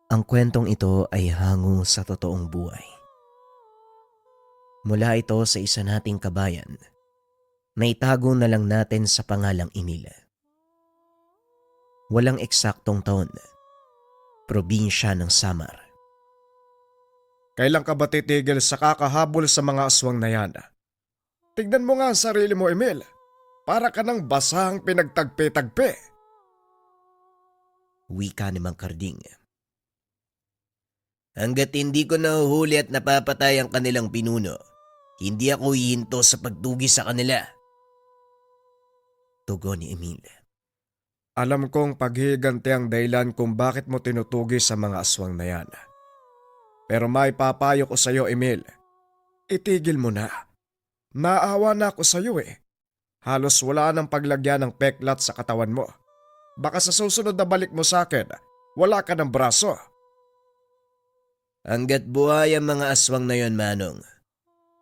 Ang kwentong ito ay hango sa totoong buhay. Mula ito sa isa nating kabayan na itago na lang natin sa pangalang Emil. Walang eksaktong taon, probinsya ng Samar. Kailan ka ba titigil sa kakahabol sa mga aswang na yan? Tignan mo nga ang sarili mo, Emil. Para ka ng basahang pinagtagpe-tagpe. Wika ni Mang Karding. Hanggat hindi ko nahuhuli at napapatay ang kanilang pinuno, hindi ako hihinto sa pagtugi sa kanila. Tugon ni Emil. Alam kong paghihiganti ang dahilan kung bakit mo tinutugi sa mga aswang na yan. Pero may papayo ko sa iyo, Emil. Itigil mo na. Naawa na ako sa iyo eh. Halos wala nang paglagyan ng peklat sa katawan mo. Baka sa susunod na balik mo sa akin, wala ka ng braso. Hanggat buhay ang mga aswang na yon, Manong,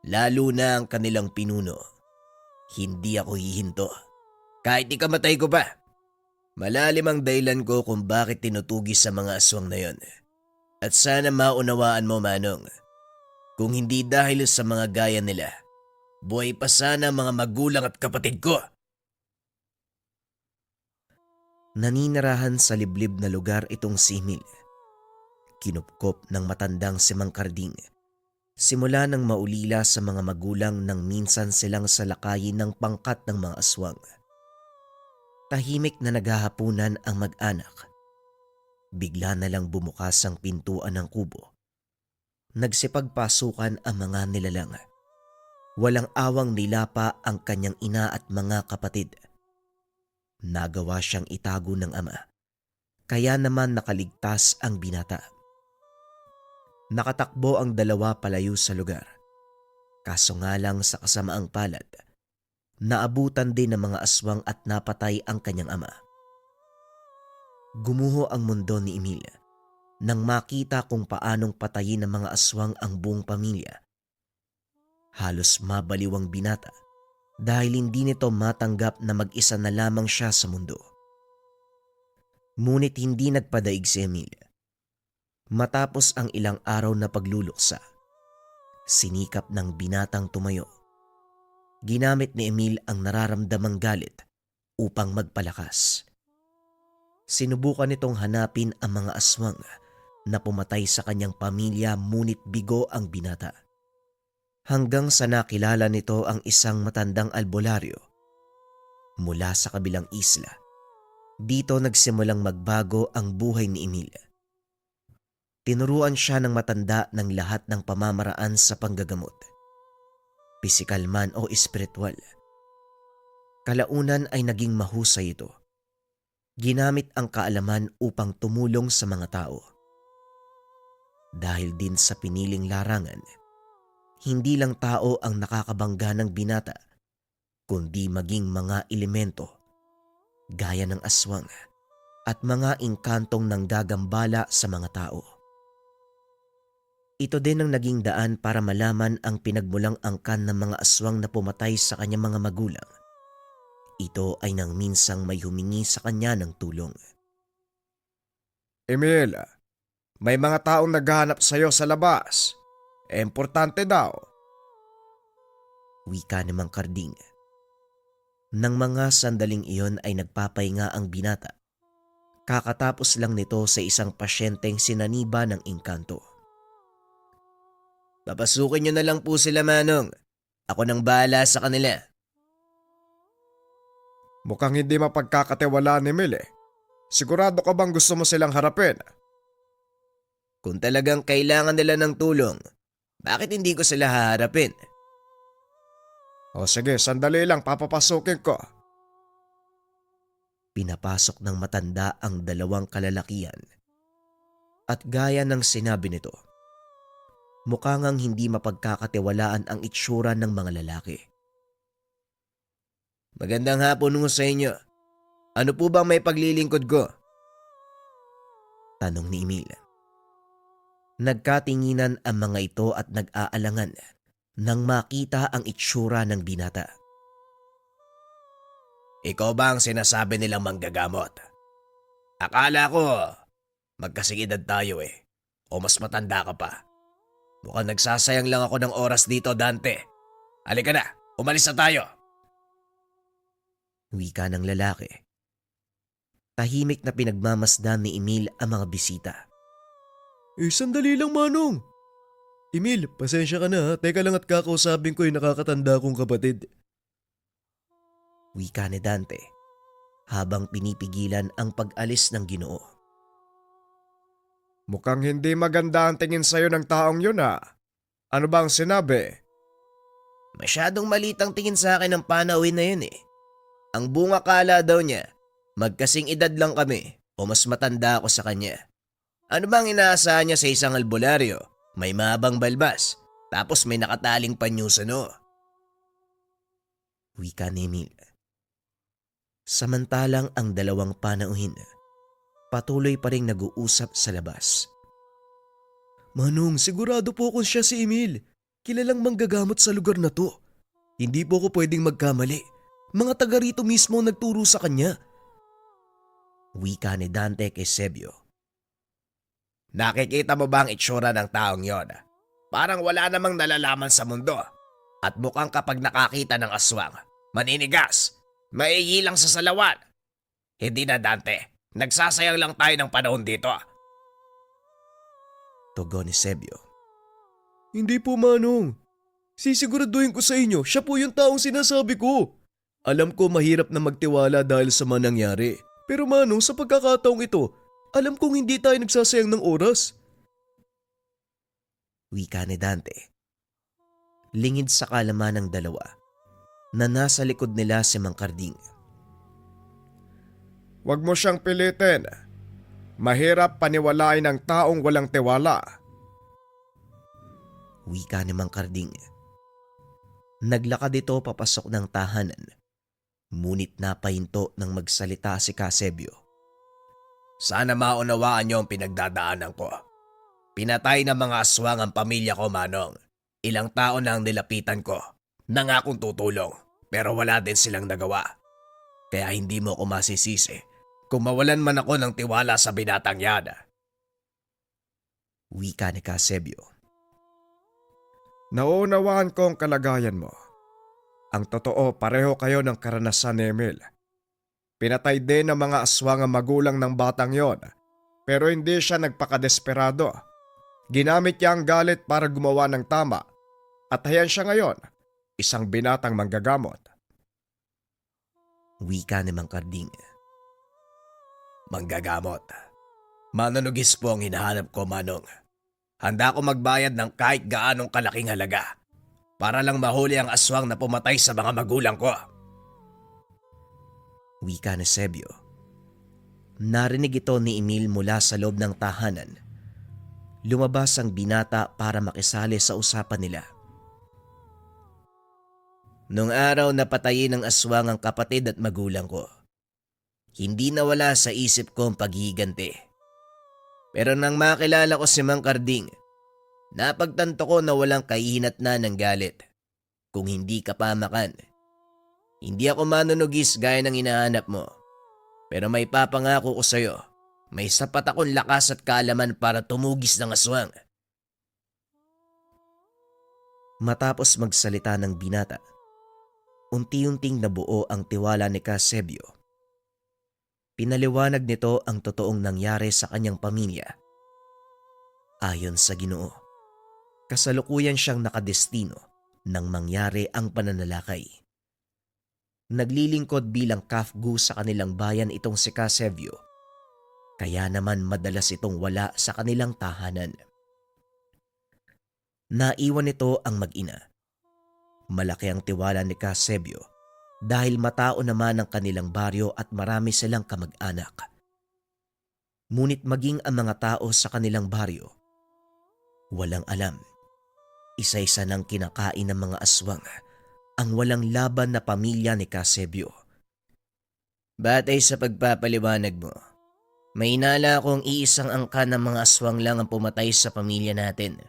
lalo na ang kanilang pinuno, hindi ako hihinto. Kahit ikamatay ko pa. Malalim ang dahilan ko kung bakit tinutugi sa mga aswang na yon. At sana maunawaan mo, Manong, kung hindi dahil sa mga gaya nila, buhay pa sana ang mga magulang at kapatid ko. Naninirahan sa liblib na lugar itong si Emil. Kinupkop ng matandang si Mang Karding. Simula nang maulila sa mga magulang nang minsan silang salakayin ng pangkat ng mga aswang. Tahimik na naghahapunan ang mag-anak. Bigla na lang bumukas ang pintuan ng kubo. Nagsipagpasukan ang mga nilalang. Walang awang nilapa ang kanyang ina at mga kapatid. Nagawa siyang itago ng ama. Kaya naman nakaligtas ang binata. Nakatakbo ang dalawa palayo sa lugar. Kaso nga lang sa kasamaang palad, naabutan din ng mga aswang at napatay ang kanyang ama. Gumuho ang mundo ni Emilia nang makita kung paanong patayin ng mga aswang ang buong pamilya. Halos mabaliw ang binata dahil hindi nito matanggap na mag-isa na lamang siya sa mundo. Ngunit hindi nagpadaig si Emilia. Matapos ang ilang araw na pagluluksa, sinikap ng binatang tumayo. Ginamit ni Emil ang nararamdamang galit upang magpalakas. Sinubukan nitong hanapin ang mga aswang na pumatay sa kanyang pamilya ngunit bigo ang binata. Hanggang sa nakilala nito ang isang matandang albularyo mula sa kabilang isla. Dito nagsimulang magbago ang buhay ni Emil. Tinuruan siya ng matanda ng lahat ng pamamaraan sa panggagamot, pisikal man o espiritual. Kalaunan ay naging mahusay ito. Ginamit ang kaalaman upang tumulong sa mga tao. Dahil din sa piniling larangan, hindi lang tao ang nakakabangga ng binata, kundi maging mga elemento, gaya ng aswang at mga engkantong nanggagambala sa mga tao. Ito din ang naging daan para malaman ang pinagmulang angkan ng mga aswang na pumatay sa kanyang mga magulang. Ito ay nang minsang may humingi sa kanya ng tulong. Emil, may mga taong naghahanap sa iyo sa labas. Importante daw. Wika ni Mang Karding. Nang mga sandaling iyon ay nagpapahinga ang binata. Kakatapos lang nito sa isang pasyenteng sinaniba ng engkanto. Papasukin niyo na lang po sila, Manong. Ako nang bahala sa kanila. Mukhang hindi mapagkakatiwalaan ni Emil eh. Sigurado ka bang gusto mo silang harapin? Kung talagang kailangan nila ng tulong, bakit hindi ko sila haharapin? O sige, sandali lang, papapasukin ko. Pinapasok ng matanda ang dalawang kalalakian. At gaya ng sinabi nito, mukha ngang hindi mapagkakatiwalaan ang itsura ng mga lalaki. Magandang hapon ho sa inyo. Ano po bang may paglilingkod ko? Tanong ni Emil. Nagkatinginan ang mga ito at nag-aalangan nang makita ang itsura ng binata. Ikaw ba ang sinasabi nilang manggagamot? Akala ko, Magkasing edad tayo eh. O mas matanda ka pa. Mukhang nagsasayang lang ako ng oras dito, Dante. Halika na, umalis na tayo. Wika ng lalaki. Tahimik na pinagmamasdan ni Emil ang mga bisita. Sandali lang, Manong. Emil, pasensya ka na ha. Teka lang at kakausapin ko yung nakakatanda kong kapatid. Wika ni Dante habang pinipigilan ang pag-alis ng Ginoo. Mukhang hindi maganda ang tingin sa'yo ng taong yun ha. Ano ba ang sinabi? Masyadong malitang tingin sa akin ng panauhin na yun eh. Ang bunga kala daw niya, magkasing edad lang kami o mas matanda ako sa kanya. Ano bang inaasahan niya sa isang albularyo? May mabang balbas, tapos may nakataling panyo sa no. Wika ni Emil. Samantalang ang dalawang panauhin, patuloy pa rin nag-uusap sa labas. Manong, sigurado po kung siya si Emil. Kilalang manggagamot sa lugar na to. Hindi po ako pwedeng magkamali. Mga taga rito mismo ang nagturo sa kanya. Wika ni Dante kay Sebio. Nakikita mo ba ang itsura ng taong yon? Parang wala namang nalalaman sa mundo. At mukhang kapag nakakita ng aswang, maninigas, maiilang sa salawan. Hindi na, Dante. Nagsasayang lang tayo ng panahon dito. Tugon ni Sebio. Hindi po, Manong. Sisiguraduhin ko sa inyo, siya po yung taong sinasabi ko. Alam ko mahirap na magtiwala dahil sa manangyari. Pero Manong, sa pagkakataong ito, alam kong hindi tayo nagsasayang ng oras. Wika ni Dante. Lingid sa kalaman ng dalawa na nasa likod nila si Mang Karding. Huwag mo siyang pilitin. Mahirap paniwalain ng taong walang tiwala. Wika ni Mang Karding. Naglakad ito papasok ng tahanan. Ngunit napahinto nang magsalita si Kasebio. Sana maunawaan niyo ang pinagdadaanan ko. Pinatay ng mga aswang ang pamilya ko, Manong. Ilang taon na ang nilapitan ko. Nangakong tutulong, pero wala din silang nagawa. Kaya hindi mo ako masisisi kung mawalan man ako ng tiwala sa binatang yan. Wika ni Kasebio. Nauunawaan ko ang kalagayan mo. Ang totoo, pareho kayo ng karanasan ni Emil. Pinatay din ng mga aswang ang magulang ng batang yon, pero hindi siya nagpakadesperado. Ginamit niya ang galit para gumawa ng tama at hayan siya ngayon, isang binatang manggagamot. Wika ni Mang Karding. Manggagamot. Manunugis po ang hinahanap ko, Manong. Handa ako magbayad ng kahit gaanong kalaking halaga para lang mahuli ang aswang na pumatay sa mga magulang ko. Wika ni Sebio. Narinig ito ni Emil mula sa loob ng tahanan. Lumabas ang binata para makisali sa usapan nila. Nung araw na patayin ng aswang ang kapatid at magulang ko, hindi nawala sa isip ko ang paghihiganti. Pero nang makilala ko si Mang Karding, napagtanto ko na walang kahihinatnan ng galit. Kung hindi ka pamakan, hindi ako manunugis gaya ng inahanap mo. Pero may papangako ko sa'yo, may sapat akong lakas at kaalaman para tumugis ng aswang. Matapos magsalita ng binata, unti-unting nabuo ang tiwala ni Kasebio. Pinaliwanag nito ang totoong nangyari sa kanyang pamilya. Ayon sa Ginoo, kasalukuyan siyang nakadestino nang mangyari ang pananalakay. Naglilingkod bilang kafgu sa kanilang bayan itong si Kasebio, kaya naman madalas itong wala sa kanilang tahanan. Naiwan nito ang mag-ina. Malaki ang tiwala ni Kasebio dahil matao naman ang kanilang baryo at marami silang kamag-anak. Ngunit maging ang mga tao sa kanilang baryo, walang alam. Isa-isa nang kinakain ng mga aswang ang walang laban na pamilya ni Kasebio. Batay sa pagpapaliwanag mo, may inala akong iisang angkan ng mga aswang lang ang pumatay sa pamilya natin.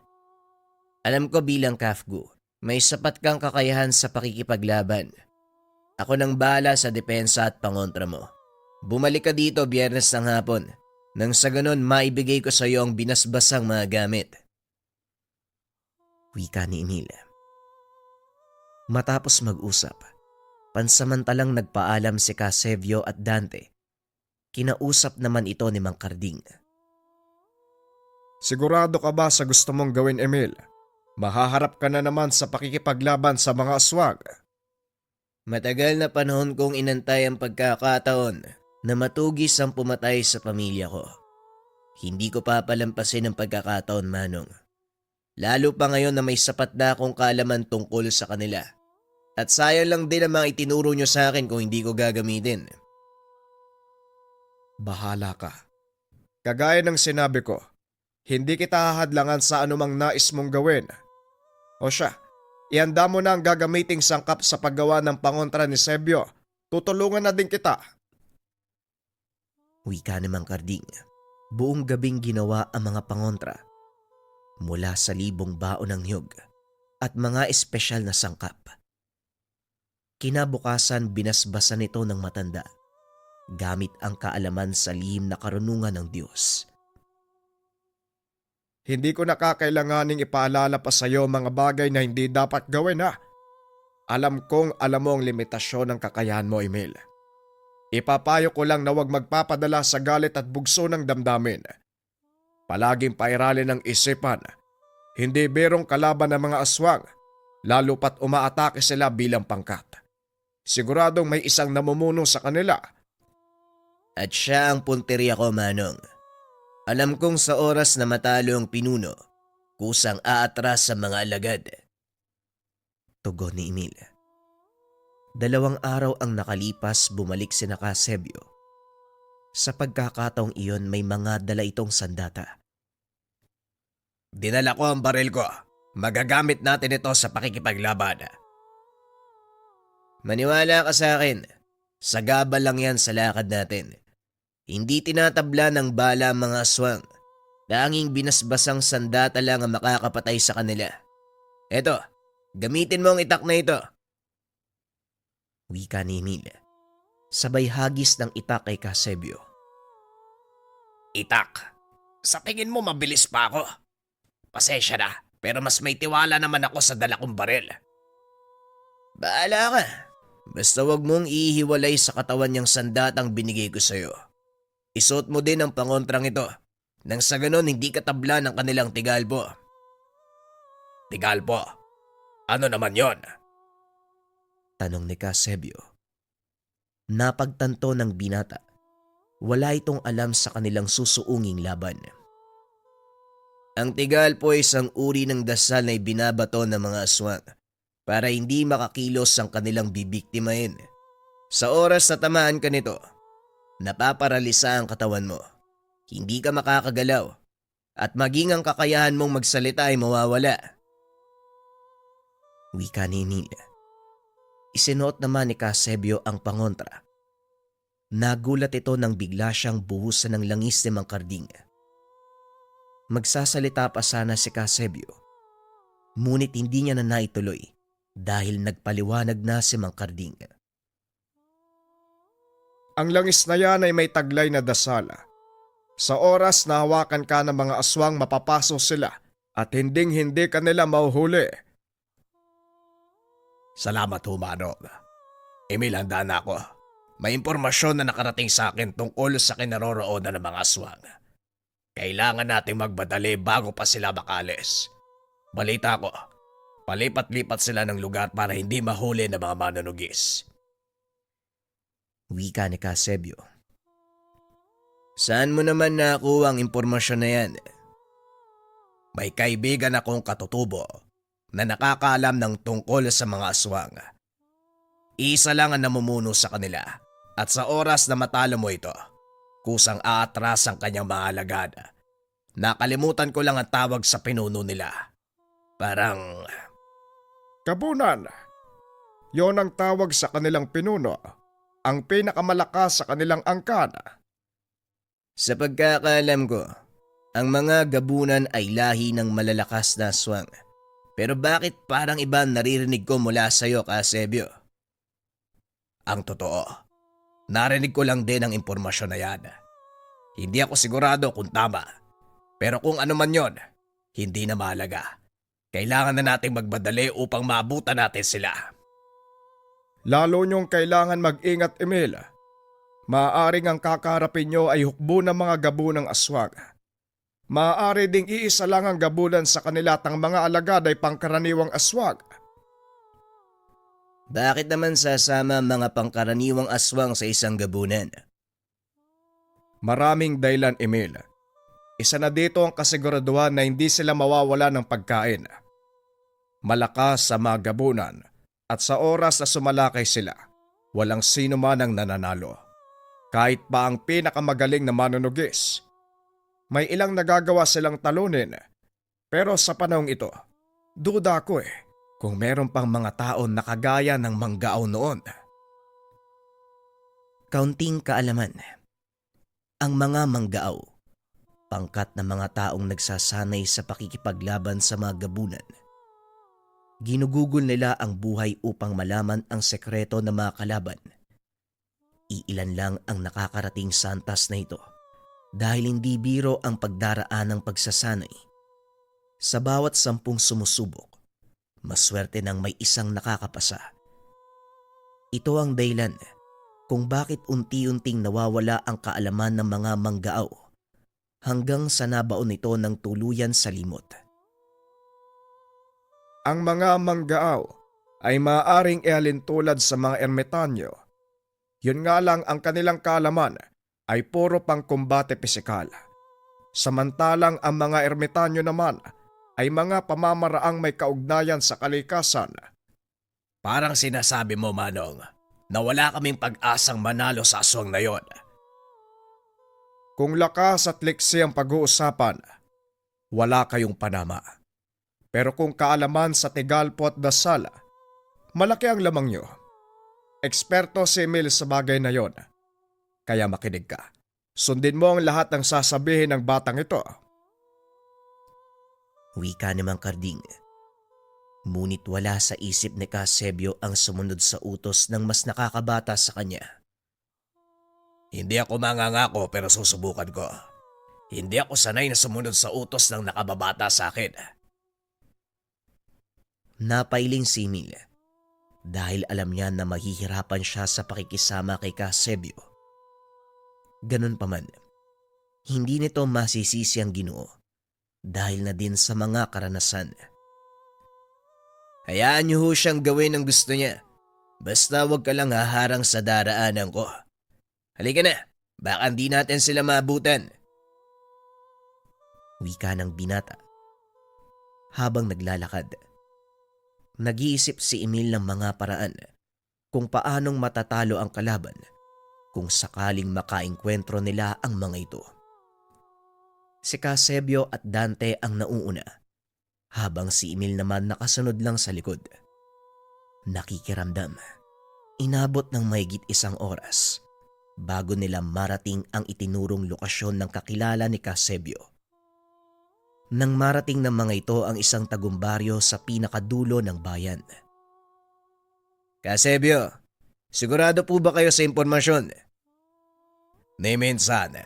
Alam ko bilang kafgu, may sapat kang kakayahan sa pakikipaglaban. Ako nang bahala sa depensa at pangontra mo. Bumalik ka dito Biyernes ng hapon. Nang sa ganon maibigay ko sa iyo ang binasbasang mga gamit. Wika ni Emil. Matapos mag-usap, pansamantalang nagpaalam si Casevio at Dante. Kinausap naman ito ni Mang Karding. Sigurado ka ba sa gusto mong gawin, Emil? Mahaharap ka na naman sa pakikipaglaban sa mga aswang. Matagal na panahon kong inantay ang pagkakataon na matugis ang pumatay sa pamilya ko. Hindi ko papalampasin ang pagkakataon, Manong. Lalo pa ngayon na may sapat na akong kaalaman tungkol sa kanila. At sayang lang din ang mga itinuro nyo sa akin kung hindi ko gagamitin. Bahala ka. Kagaya ng sinabi ko, hindi kita hahadlangan sa anumang nais mong gawin. O siya, ihanda mo na ang gagamiting sangkap sa paggawa ng pangontra ni Sebio. Tutulungan na din kita. Wika ni Mang Karding. Buong gabing ginawa ang mga pangontra. Mula sa libong baon ng niyog at mga espesyal na sangkap. Kinabukasan binasbasan ito ng matanda gamit ang kaalaman sa lihim na karunungan ng Diyos. Hindi ko nakakailanganing ipaalala pa sa iyo mga bagay na hindi dapat gawin ha. Alam kong alam mo ang limitasyon ng kakayahan mo, Emil. Ipapayo ko lang na huwag magpapadala sa galit at bugso ng damdamin. Palaging pairalin ng isipan. Hindi berong kalaban ng mga aswang, lalo pat umaatake sila bilang pangkat. Siguradong may isang namumuno sa kanila. At siya ang punteriya ko, Manong. Alam kong sa oras na matalo ang pinuno, kusang aatras sa mga alagad. Tugon ni Emil. 2 araw ang nakalipas bumalik si Casevio. Sa pagkakataong iyon may mga dala itong sandata. Dinala ko ang baril ko. Magagamit natin ito sa pakikipaglaban. Maniwala ka sa akin, sagabal lang yan sa lakad natin. Hindi tinatabla ng bala ang mga aswang. Tanging binasbasang sandata lang ang makakapatay sa kanila. Eto, gamitin mo ang itak na ito. Wika ni Emil. Sabay hagis ng itak kay Casevio. Itak. Sa tingin mo mabilis pa ako? Pasensya na, pero mas may tiwala naman ako sa dala kong baril. Bahala ka. Basta wag mong ihiwalay sa katawan niyang sandatang binigay ko sa'yo. Isuot mo din ang pangontrang ito. Nang sa ganon hindi katabla ng kanilang tigalpo. Tigalpo? Ano naman yon? Tanong ni Casevio. Napagtanto ng binata. Wala itong alam sa kanilang susuunging laban. Ang tigalpo ay isang uri ng dasal na ibinabato ng mga aswang para hindi makakilos ang kanilang bibiktimahin. Sa oras na tamaan ka nito, napaparalisa ang katawan mo. Hindi ka makakagalaw at maging ang kakayahan mong magsalita ay mawawala. Wika ni Emil. Isinuot naman ni Casevio ang pangontra. Nagulat ito nang bigla siyang buhusan ng langis ni Mang Karding. Magsasalita pa sana si Casevio, ngunit hindi niya na naituloy dahil nagpaliwanag na si Mang Karding. Ang langis na yan ay may taglay na dasala. Sa oras na hawakan ka ng mga aswang mapapaso sila at hinding-hindi ka nila mahuhuli. Salamat ho, Manong. Emil, handa na ako. May impormasyon na nakarating sa akin tungkol sa kinaroroonan ng mga aswang. Kailangan nating magbadali bago pa sila makalis. Balita ko, palipat-lipat sila ng lugar para hindi mahuli ng mga manunugis. Wika ni Casevio. Saan mo naman nakuha ang impormasyon na yan? May kaibigan akong katutubo na nakakaalam ng tungkol sa mga aswang. Isa lang ang namumuno sa kanila at sa oras na matalo mo ito, kusang aatras ang kanyang mga alagad. Nakalimutan ko lang ang tawag sa pinuno nila. Parang... Kabunan. Yon ang tawag sa kanilang pinuno. Ang pinakamalakas sa kanilang angkan. Sa pagkakaalam ko, ang mga gabunan ay lahi ng malalakas na aswang. Pero bakit parang iba naririnig ko mula sa iyo, Casevio? Ang totoo, narinig ko lang din ang impormasyon na yan. Hindi ako sigurado kung tama. Pero kung ano man yon, hindi na mahalaga. Kailangan na nating magbadali upang maabutan natin sila. Lalo niyong kailangan mag-ingat, Emil. Maaaring ang kakaharapin niyo ay hukbo ng mga gabunang aswang. Maaari ding iisa lang ang gabulan sa kanila at ang mga alagad ay pangkaraniwang aswang. Bakit naman sasama ang mga pangkaraniwang aswang sa isang gabunan? Maraming dahilan, Emil. Isa na dito ang kasiguraduhan na hindi sila mawawala ng pagkain. Malakas sa mga gabunan at sa oras na sumalakay sila, walang sino man ang nananalo. Kahit pa ang pinakamagaling na manunugis. May ilang nagagawa silang talunin, pero sa panahong ito, duda ko kung meron pang mga taon na kagaya ng Manggao noon. Kaunting kaalaman. Ang mga Manggao, pangkat na mga taong nagsasanay sa pakikipaglaban sa mga gabunan. Ginugugol nila ang buhay upang malaman ang sekreto ng mga kalaban. Iilan lang ang nakakarating sa antas na ito dahil hindi biro ang pagdaraan ng pagsasanay. Sa bawat 10 sumusubok, maswerte nang may isang nakakapasa. Ito ang dahilan kung bakit unti-unting nawawala ang kaalaman ng mga Manggao hanggang sa nabaon ito ng tuluyan sa limot. Ang mga Manggao ay maaaring ihalintulad sa mga ermitanyo. Yun nga lang ang kanilang kaalaman ay puro pangkumbate pisikal. Samantalang ang mga ermitanyo naman ay mga pamamaraang may kaugnayan sa kalikasan. Parang sinasabi mo, Manong, na wala kaming pag-asang manalo sa aswang na yon. Kung lakas at liksi ang pag-uusapan, wala kayong panama. Pero kung kaalaman sa tigalpo at dasal, malaki ang lamang nyo. Eksperto si Emil sa bagay na yon. Kaya makinig ka. Sundin mo ang lahat ng sasabihin ng batang ito. Wika ni Mang Karding. Ngunit wala sa isip ni Kasebyo ang sumunod sa utos ng mas nakakabata sa kanya. Hindi ako mangangako pero susubukan ko. Hindi ako sanay na sumunod sa utos ng nakababata sa akin. Napailing si Emil dahil alam niya na mahihirapan siya sa pakikisama kay Kasebyo. Ganun pa man, hindi nito masisisi ang Ginoo dahil na din sa mga karanasan. Hayaan niyo ho siyang gawin ang gusto niya. Basta wag ka lang haharang sa daraanan ko. Halika na, baka hindi natin sila maabutan. Wika ng binata. Habang naglalakad, nag-iisip si Emil ng mga paraan kung paanong matatalo ang kalaban kung sakaling makaengkwentro nila ang mga ito. Si Kasebyo at Dante ang nauuna, habang si Emil naman nakasunod lang sa likod. Nakikiramdam. Inabot ng mahigit 1 oras bago nila marating ang itinurong lokasyon ng kakilala ni Kasebyo. Nang marating ng mga ito ang isang tagumbaryo sa pinakadulo ng bayan. Kasebyo, sigurado po ba kayo sa impormasyon? Ni minsan,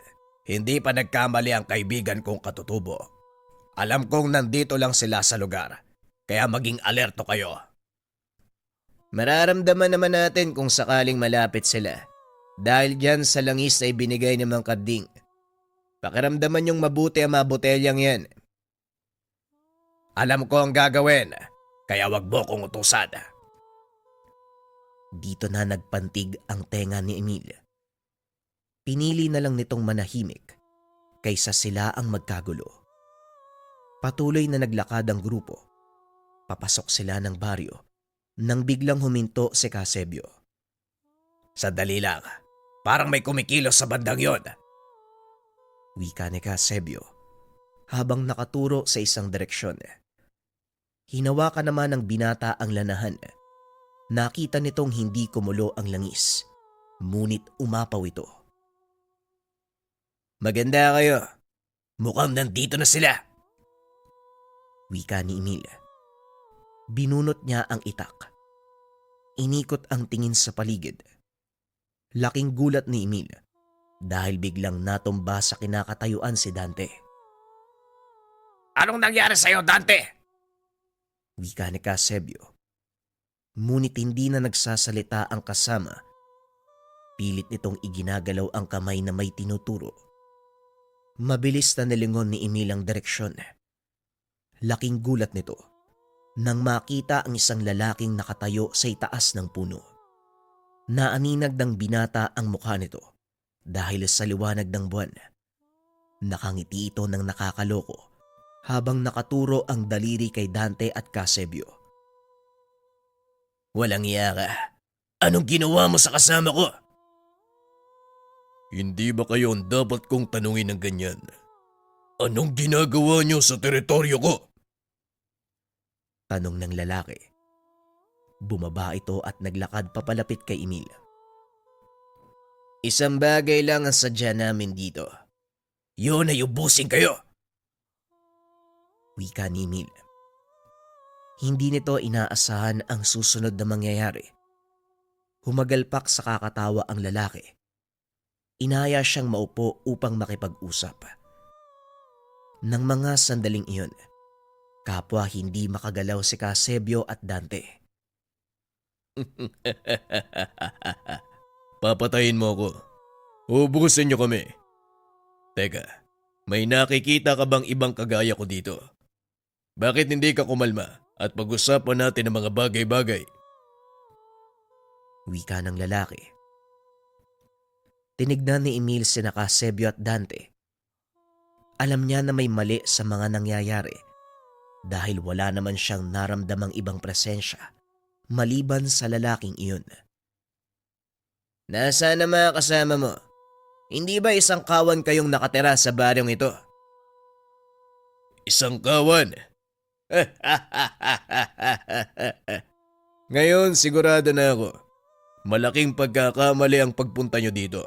hindi pa nagkamali ang kaibigan kong katutubo. Alam kong nandito lang sila sa lugar, kaya maging alerto kayo. Mararamdaman naman natin kung sakaling malapit sila dahil dyan sa langis na ibinigay ni Mang Karding. Pakiramdaman yung mabuti ang mga botelyang yan. Alam ko ang gagawin, kaya wag mo kong utusan. Dito na nagpantig ang tenga ni Emil. Pinili na lang nitong manahimik kaysa sila ang magkagulo. Patuloy na naglakad ang grupo. Papasok sila ng baryo nang biglang huminto si Kasebyo. Sandali lang, parang may kumikilos sa bandang yon. Wika ni Kasebyo habang nakaturo sa isang direksyon. Hinawakan naman ng binata ang lanahan. Nakita nitong hindi kumulo ang langis, ngunit umapaw ito. Maganda kayo. Mukhang nandito na sila. Wika ni Emil. Binunot niya ang itak. Inikot ang tingin sa paligid. Laking gulat ni Emil dahil biglang natumba sa kinakatayuan si Dante. Anong nangyari sa'yo, Dante? Wika ni Casebio. Ngunit hindi na nagsasalita ang kasama. Pilit nitong iginagalaw ang kamay na may tinuturo. Mabilis na nilingon ni Emil ang direksyon. Laking gulat nito nang makita ang isang lalaking nakatayo sa itaas ng puno. Naaninag ng binata ang mukha nito dahil sa liwanag ng buwan. Nakangiti ito ng nakakaloko habang nakaturo ang daliri kay Dante at Casebio. Walang iya ka. Anong ginawa mo sa kasama ko? Hindi ba kayo ang dapat kong tanungin ng ganyan? Anong ginagawa niyo sa teritoryo ko? Tanong ng lalaki. Bumaba ito at naglakad papalapit kay Emil. Isang bagay lang ang sadya namin dito. Yun ay ubusin kayo. Wika ni Emil. Hindi nito inaasahan ang susunod na mangyayari. Humagalpak sa kakatawa ang lalaki. Inaya siyang maupo upang makipag-usap. Nang mga sandaling iyon, kapwa hindi makagalaw si Casebio at Dante. Papatayin mo ako. Ubusin niyo kami. Teka, may nakikita ka bang ibang kagaya ko dito? Bakit hindi ka kumalma at pag-usapan natin ang mga bagay-bagay? Wika ng lalaki. Tinignan ni Emil sina Casebio at Dante. Alam niya na may mali sa mga nangyayari dahil wala naman siyang naramdamang ibang presensya maliban sa lalaking iyon. Nasaan ang mga kasama mo? Hindi ba isang kawan kayong nakatira sa baryong ito? Isang kawan? Ngayon sigurado na ako. Malaking pagkakamali ang pagpunta nyo dito.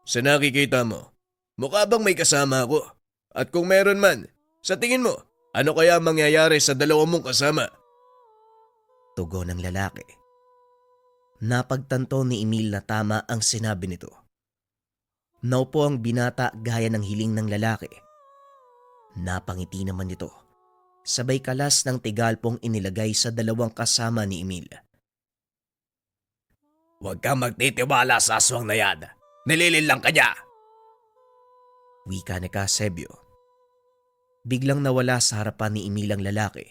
Sa nakikita mo, mukha bang may kasama ako? At kung meron man, sa tingin mo, ano kaya mangyayari sa dalawang mong kasama? Tugon ng lalaki. Napagtanto ni Emil na tama ang sinabi nito. Naupo ang binata gaya ng hiling ng lalaki. Napangiti naman ito. Sabay kalas ng tigalpong inilagay sa dalawang kasama ni Emil. Huwag kang magtitiwala sa aswang na yan. Nililin lang kanya. Wika ni Casebio. Biglang nawala sa harapan ni Emil ang lalaki.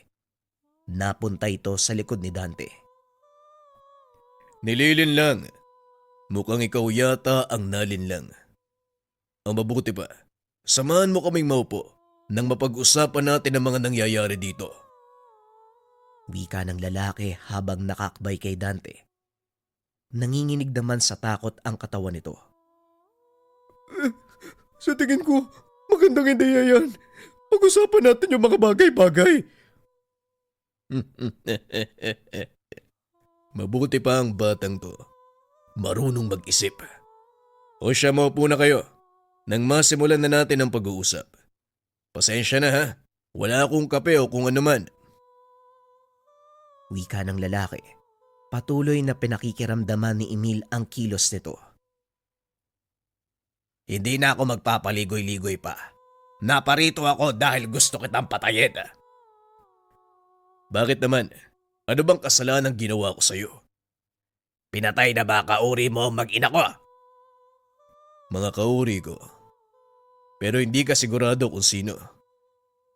Napunta ito sa likod ni Dante. Nililin lang. Mukhang ikaw yata ang nalin lang. Ang mabuti pa, samahan mo kaming maupo nang mapag-usapan natin ang mga nangyayari dito. Wika ng lalaki habang nakakbay kay Dante. Nanginginig naman sa takot ang katawan nito. Sa tingin ko, magandang ideya yan. Pag-usapan natin yung mga bagay-bagay. Mabuti pa ang batang to. Marunong mag-isip. O siya, maupo na kayo. Nang masimulan na natin ang pag-uusap. Pasensya na ha. Wala akong kape o kung ano man. Wika ng lalaki. Patuloy na pinakikiramdaman ni Emil ang kilos nito. Hindi na ako magpapaligoy-ligoy pa. Naparito ako dahil gusto kitang patayin. Bakit naman? Ano bang kasalanan ginawa ko sa'yo? Pinatay na ba kauri mo ang mag-ina ko? Mga kauri ko. Pero hindi ka sigurado kung sino.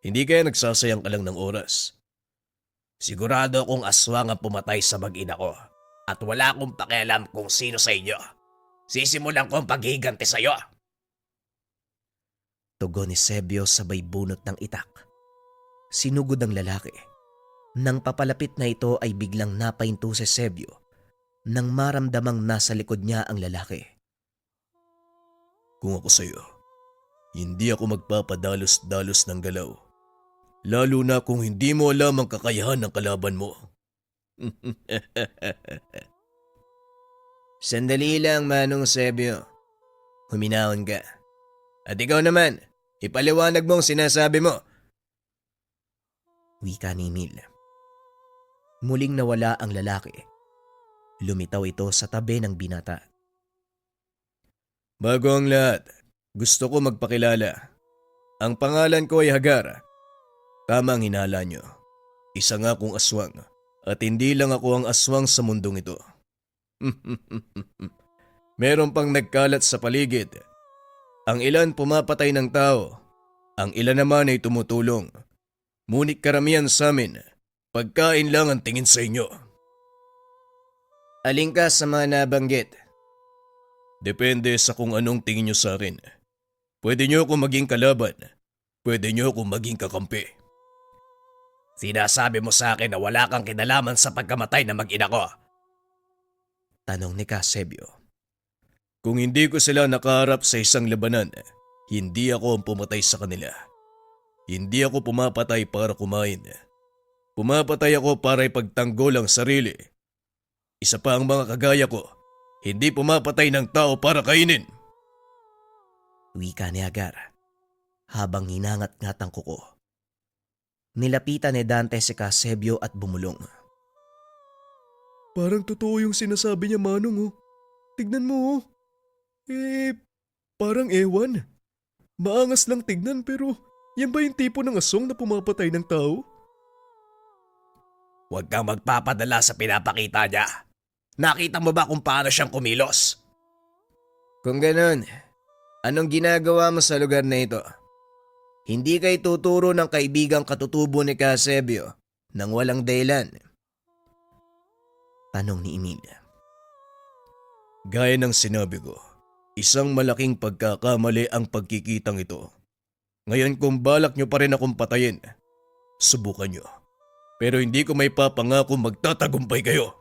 Hindi kaya nagsasayang ka lang ng oras. Sigurado kong aswang ang pumatay sa mag-ina ko. At wala akong pakialam kung sino sa inyo. Sisimulan ko ang paghiganti sa'yo. Tugon ni Sebio sabay bunot ng itak. Sinugod ang lalaki. Nang papalapit na ito ay biglang napahinto si Sebio nang maramdamang nasa likod niya ang lalaki. Kung ako sa'yo, hindi ako magpapadalos-dalos ng galaw. Lalo na kung hindi mo alam ang kakayahan ng kalaban mo. Sandali lang, Manong Sebio. Huminahon ka. At ikaw naman, ipaliwanag mo ang sinasabi mo. Wika ni Emil. Muling nawala ang lalaki. Lumitaw ito sa tabi ng binata. Bago ang lahat, gusto ko magpakilala. Ang pangalan ko ay Hagar. Tama ang hinala nyo. Isa nga akong aswang at hindi lang ako ang aswang sa mundong ito. Meron pang nagkalat sa paligid. Ang ilan pumapatay ng tao, ang ilan naman ay tumutulong. Ngunit karamihan sa amin, pagkain lang ang tingin sa inyo. Alin ka sa mga nabanggit? Depende sa kung anong tingin nyo sa akin. Pwede nyo akong maging kalaban. Pwede nyo akong maging kakampi. Sinasabi mo sa akin na wala kang kinalaman sa pagkamatay na mag-ina ko. Tanong ni Kasebyo. Kung hindi ko sila nakaharap sa isang labanan, hindi ako ang pumatay sa kanila. Hindi ako pumapatay para kumain. Pumapatay ako para ipagtanggol ang sarili. Isa pa ang mga kagaya ko, hindi pumapatay ng tao para kainin. Wika ni Hagar habang hinangat-ngat ang kuko. Nilapitan ni Dante si Kasebyo at bumulong. Parang totoo yung sinasabi niya, Manong, oh. Tignan mo, oh. Parang ewan. Maangas lang tignan pero yan ba yung tipo ng aswang na pumapatay ng tao? Huwag kang magpapadala sa pinapakita niya. Nakita mo ba kung paano siyang kumilos? Kung ganun, anong ginagawa mo sa lugar na ito? Hindi kay tuturo ng kaibigang katutubo ni Kasebyo nang walang dahilan. Tanong ni Emil. Gaya ng sinabi ko, isang malaking pagkakamali ang pagkikitang ito. Ngayon kung balak nyo pa rin akong patayin, subukan nyo. Pero hindi ko may papangako magtatagumpay kayo.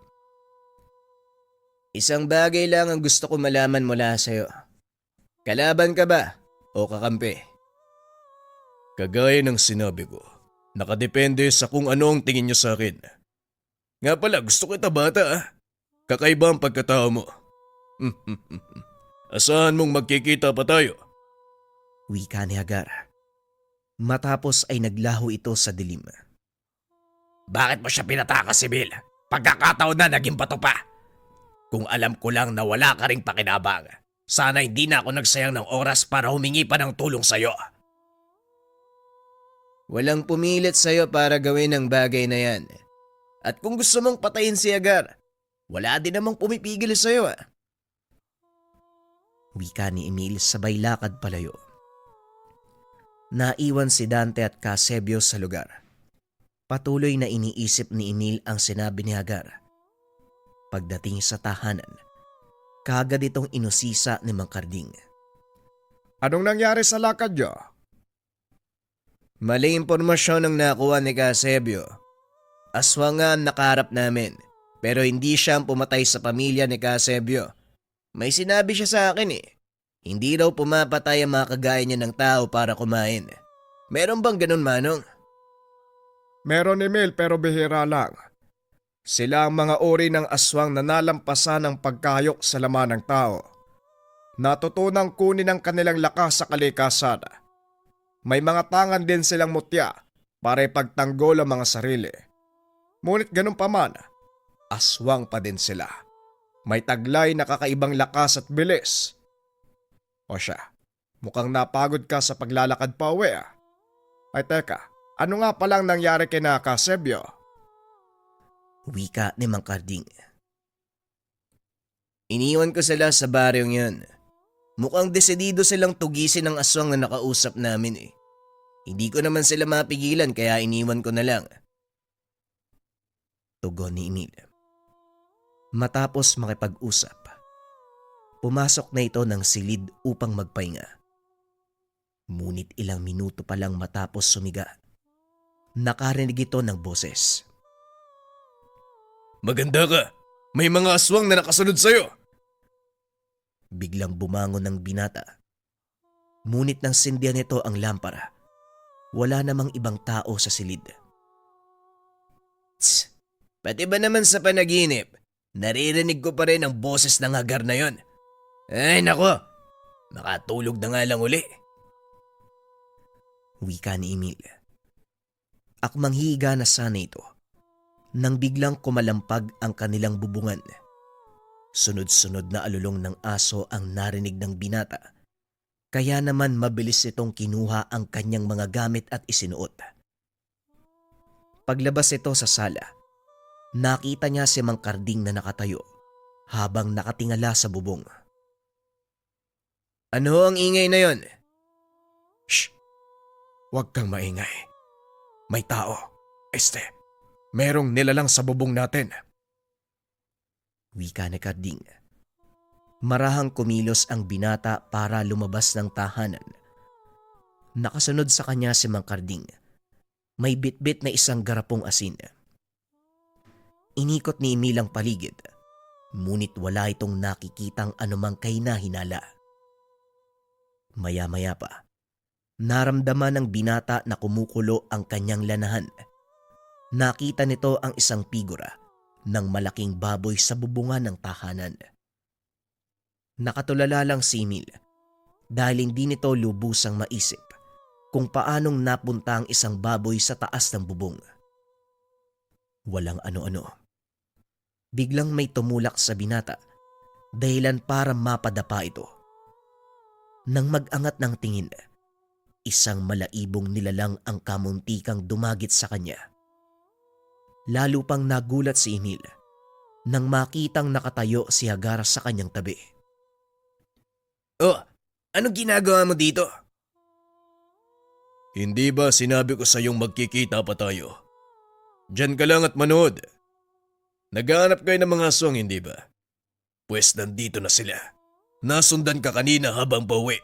Isang bagay lang ang gusto ko malaman mula sa'yo. Kalaban ka ba o kakampi? Kagaya ng sinabi ko, nakadepende sa kung ano ang tingin nyo sa akin. Nga pala, gusto kita bata ah. Kakaiba ang pagkatao mo. Asahan mong magkikita pa tayo. Wika ni Hagar. Matapos ay naglaho ito sa dilim. Bakit mo siya pinatakas, Emil? Pagkakataon na naging bato pa. Kung alam ko lang na wala ka ring pakinabang, sana hindi na ako nagsayang ng oras para humingi pa ng tulong sa'yo. Walang pumilit sa'yo para gawin ang bagay na yan. At kung gusto mong patayin si Hagar, wala din namang pumipigil sa'yo ah. Wika ni Emil sabay lakad palayo. Naiwan si Dante at Kasebyo sa lugar. Patuloy na iniisip ni Emil ang sinabi ni Hagar. Pagdating sa tahanan, kaagad itong inusisa ni Mang Karding. Anong nangyari sa lakad niyo? Maling impormasyon ang nakuha ni Kasebyo. Aswang nga ang nakaharap namin, pero hindi siya ang pumatay sa pamilya ni Kasebyo. May sinabi siya sa akin eh. Hindi raw pumapatay ang mga kagaya niya ng tao para kumain. Meron bang ganun, Manong? Meron, Emil, pero bihira lang. Sila ang mga uri ng aswang na nalampasan ng pagkayok sa laman ng tao. Natutunang kunin ang kanilang lakas sa kalikasan. May mga tangan din silang mutya para ipagtanggol ang mga sarili. Ngunit ganun pa man, aswang pa din sila. May taglay na kakaibang lakas at bilis. O siya, mukhang napagod ka sa paglalakad pa uwi ah. Ay teka, ano nga palang nangyari kina Kasebyo? Wika ni Mang Karding. Iniwan ko sila sa baryong yun. Mukhang desidido silang tugisin ang aswang na nakausap namin eh. Hindi ko naman sila mapigilan kaya iniwan ko na lang. Tugon ni Emil. Matapos makipag-usap, pumasok na ito ng silid upang magpahinga. Ngunit ilang minuto pa lang matapos sumiga, nakarinig ito ng boses. Maganda ka. May mga aswang na nakasunod sa'yo. Biglang bumangon ng binata. Ngunit nang sindihan nito ang lampara, wala namang ibang tao sa silid. Tss, pati ba naman sa panaginip, naririnig ko pa rin ang boses ng Hagar na yon. Ay nako, makatulog na nga lang uli. Wika ni Emil. Akmang higa na sana ito nang biglang kumalampag ang kanilang bubungan. Sunod-sunod na alulong ng aso ang narinig ng binata. Kaya naman mabilis itong kinuha ang kanyang mga gamit at isinuot. Paglabas ito sa sala, nakita niya si Mang Karding na nakatayo habang nakatingala sa bubong. Ano ang ingay na yon? Shh! Huwag kang maingay. May tao. Merong nilalang sa bubong natin. Wika ni Karding. Marahang kumilos ang binata para lumabas ng tahanan. Nakasunod sa kanya si Mang Karding. May bitbit na isang garapong asin. Inikot ni Emil ang paligid, ngunit wala itong nakikitang anumang kahina-hinala. Maya-maya pa, naramdaman ng binata na kumukulo ang kanyang lanahan. Nakita nito ang isang figura ng malaking baboy sa bubungan ng tahanan. Nakatulala lang si Emil dahil hindi nito lubusang maisip kung paanong napunta ang isang baboy sa taas ng bubong. Walang ano-ano. Biglang may tumulak sa binata, dahilan para mapadapa ito. Nang mag-angat ng tingin, isang malaibong nilalang ang kamuntikang dumagit sa kanya. Lalo pang nagulat si Emil nang makitang nakatayo si Hagar sa kanyang tabi. Oh, anong ginagawa mo dito? Hindi ba sinabi ko sa iyong magkikita pa tayo? Diyan ka lang at manood. Naghahanap kayo ng mga aswang, hindi ba? Pwes nandito na sila. Nasundan ka kanina habang pauwi.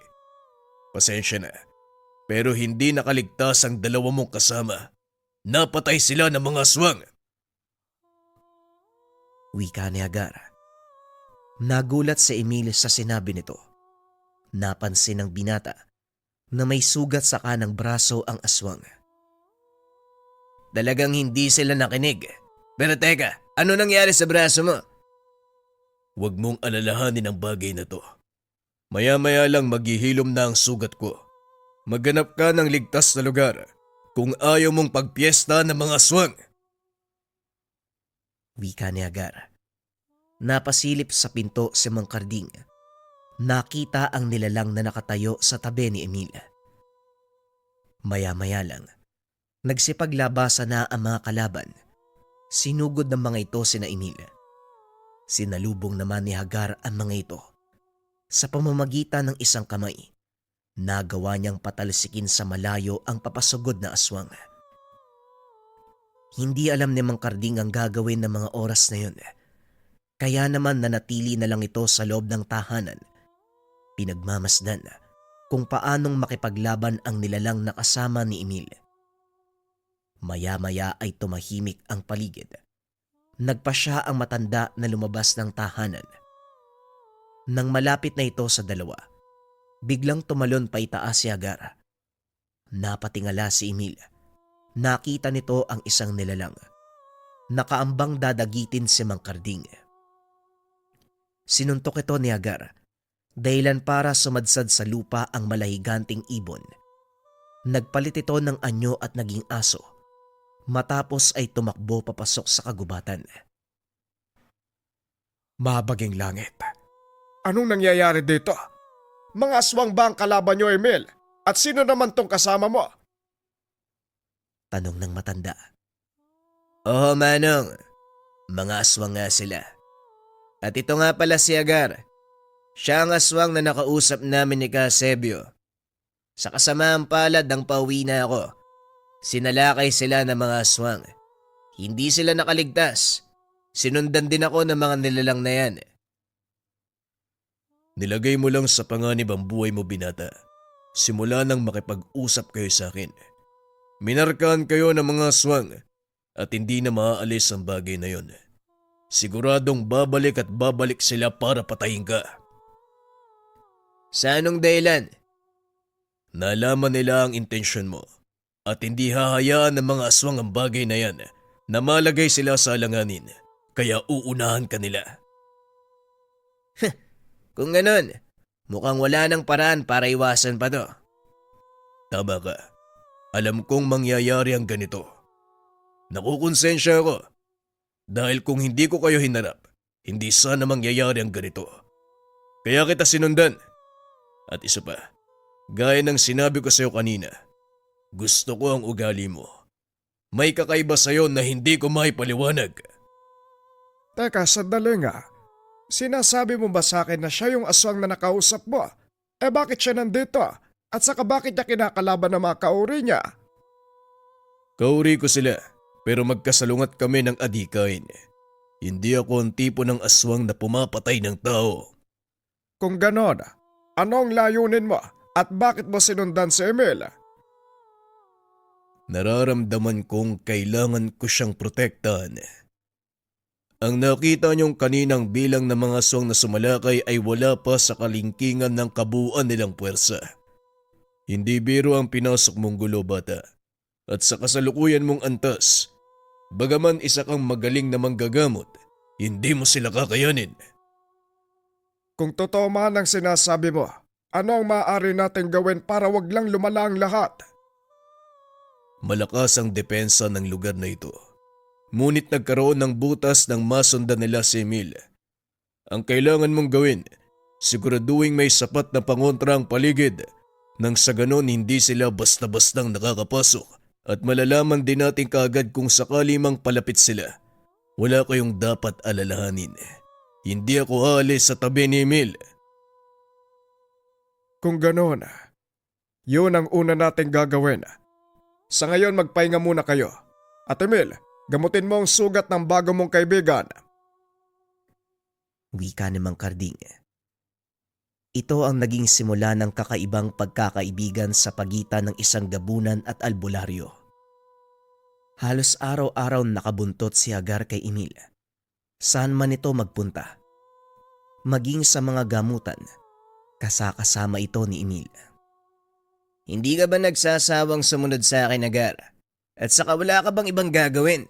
Pasensya na, pero hindi nakaligtas ang dalawa mong kasama. Napatay sila ng mga aswang. Wika ni Hagar. Nagulat si Emil sa sinabi nito. Napansin ng binata na may sugat sa kanang braso ang aswang. Talagang hindi sila nakinig. Pero teka, ano nangyari sa braso mo? Huwag mong alalahanin ang bagay na to. Maya-maya lang maghihilom na ang sugat ko. Maghanap ka ng ligtas na lugar kung ayaw mong pagpiesta ng mga aswang. Wika ni Hagar. Napasilip sa pinto si Mang Karding. Nakita ang nilalang na nakatayo sa tabi ni Emil. Maya-maya lang, nagsipaglabasan na ang mga kalaban. Sinugod ng mga ito sina Emil. Sinalubong naman ni Hagar ang mga ito. Sa pamamagitan ng isang kamay, nagawa niyang patalsikin sa malayo ang papasugod na aswang. Hindi alam ni Mang Karding ang gagawin ng mga oras na yun. Kaya naman nanatili na lang ito sa loob ng tahanan. Pinagmamasdan kung paanong makipaglaban ang nilalang na kasama ni Emil. Maya-maya ay tumahimik ang paligid. Nagpa siya ang matanda na lumabas ng tahanan. Nang malapit na ito sa dalawa, biglang tumalon pa itaas si Hagar. Napatingala si Emil. Nakita nito ang isang nilalang. Nakaambang dadagitin si Mang Karding. Sinuntok ito ni Hagar, dahilan para sumadsad sa lupa ang malahiganting ibon. Nagpalit ito ng anyo at naging aso. Matapos ay tumakbo papasok sa kagubatan. Mabaging langit. Anong nangyayari dito? Mga aswang ba ang kalaban niyo, Emil? At sino naman tong kasama mo? Tanong ng matanda. Oo, Manong. Mga aswang nga sila. At ito nga pala si Hagar. Siya ang aswang na nakausap namin ni Kasebyo. Sa kasamaang palad ng pauwi na ako, sinalakay sila ng mga aswang. Hindi sila nakaligtas. Sinundan din ako ng mga nilalang na yan. Nilagay mo lang sa panganib ang buhay mo, binata. Simula nang makipag-usap kayo sa akin. Minarkahan kayo ng mga aswang at hindi na maaalis ang bagay na yon. Siguradong babalik at babalik sila para patayin ka. Sa anong dahilan? Nalaman nila ang intensyon mo at hindi hahayaan ng mga aswang ang bagay na yan na malagay sila sa alanganin, kaya uunahan ka nila. Kung ganun, mukhang wala nang paraan para iwasan pa to. Tama ka. Alam kong mangyayari ang ganito. Nakukonsensya ako. Dahil kung hindi ko kayo hinarap, Hindi sana mangyayari ang ganito. Kaya kita sinundan. At isa pa, gaya ng sinabi ko sa'yo kanina, gusto ko ang ugali mo. May kakaiba sa'yo na hindi ko maipaliwanag. Teka, sandali nga. Sinasabi mo ba sa akin na siya yung aswang na nakausap mo? Bakit siya nandito? At saka bakit niya kinakalaban ng mga kauri niya? Kauri ko sila, pero magkasalungat kami ng adikain. Hindi ako ang tipo ng aswang na pumapatay ng tao. Kung ganon, anong layunin mo at bakit mo sinundan si Emil? Nararamdaman kong kailangan ko siyang protektahan. Ang nakita niyong kaninang bilang ng mga aswang na sumalakay ay wala pa sa kalingkingan ng kabuuan nilang puwersa. Hindi biro ang pinasok mong gulo, bata. At sa kasalukuyan mong antas, bagaman isa kang magaling na manggagamot, hindi mo sila kakayanin. Kung totoo man ang sinasabi mo, ano ang maaari natin gawin para wag lang lumala ang lahat? Malakas ang depensa ng lugar na ito. Ngunit nagkaroon ng butas ng masundan nila si Emil. Ang kailangan mong gawin, siguraduhin may sapat na pangontra ang paligid nang sa ganon hindi sila basta-bastang nakakapasok at malalaman din natin kaagad kung sakali mang palapit sila. Wala kayong dapat alalahanin. Hindi ako aalis sa tabi ni Emil. Kung ganon, yun ang una nating gagawin. Sa ngayon magpahinga muna kayo. At Emil, gamutin mo ang sugat ng bago mong kaibigan. Wika ni Mang Karding. Ito ang naging simula ng kakaibang pagkakaibigan sa pagitan ng isang gabunan at albularyo. Halos araw-araw nakabuntot si Hagar kay Emil. Saan man ito magpunta. Maging sa mga gamutan, kasakasama ito ni Emil. Hindi ka ba nagsasawang sumunod sa akin, Hagar? At saka wala ka bang ibang gagawin?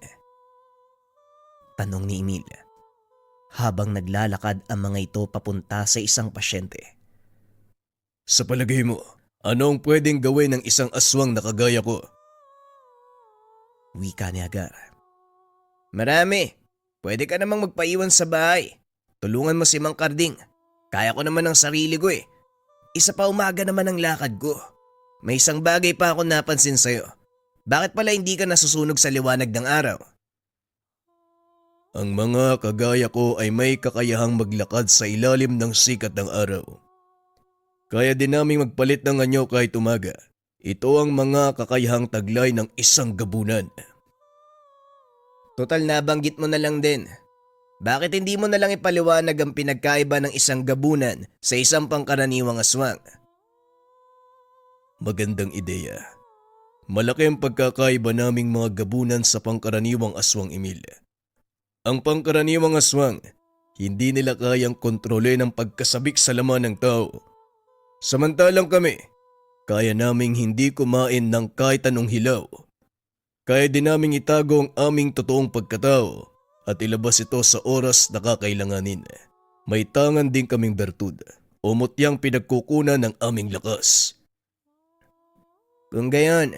Tanong ni Emil. Habang naglalakad ang mga ito papunta sa isang pasyente. Sa palagay mo, ano ang pwedeng gawin ng isang aswang na kagaya ko? Wika ni Hagar. Marami. Pwede ka namang magpaiwan sa bahay. Tulungan mo si Mang Karding. Kaya ko naman ang sarili ko eh. Isa pa umaga naman ang lakad ko. May isang bagay pa ako napansin sa'yo. Bakit pala hindi ka nasusunog sa liwanag ng araw? Ang mga kagaya ko ay may kakayahang maglakad sa ilalim ng sikat ng araw. Kaya din naming magpalit ng anyo kahit umaga. Ito ang mga kakayahang taglay ng isang gabunan. Total nabanggit mo na lang din. Bakit hindi mo na lang ipaliwanag ang pinagkaiba ng isang gabunan sa isang pangkaraniwang aswang? Magandang ideya. Malaki ang pagkakaiba naming mga gabunan sa pangkaraniwang aswang, Emil. Ang pangkaraniwang aswang, hindi nila kayang kontrolin ang pagkasabik sa laman ng tao. Samantalang kami, kaya naming hindi kumain ng kahit anong hilaw. Kaya din naming itago ang aming totoong pagkatao at ilabas ito sa oras na kakailanganin. May tangan din kaming bertud o mutyang pinagkukunan ng aming lakas. Kung gayon,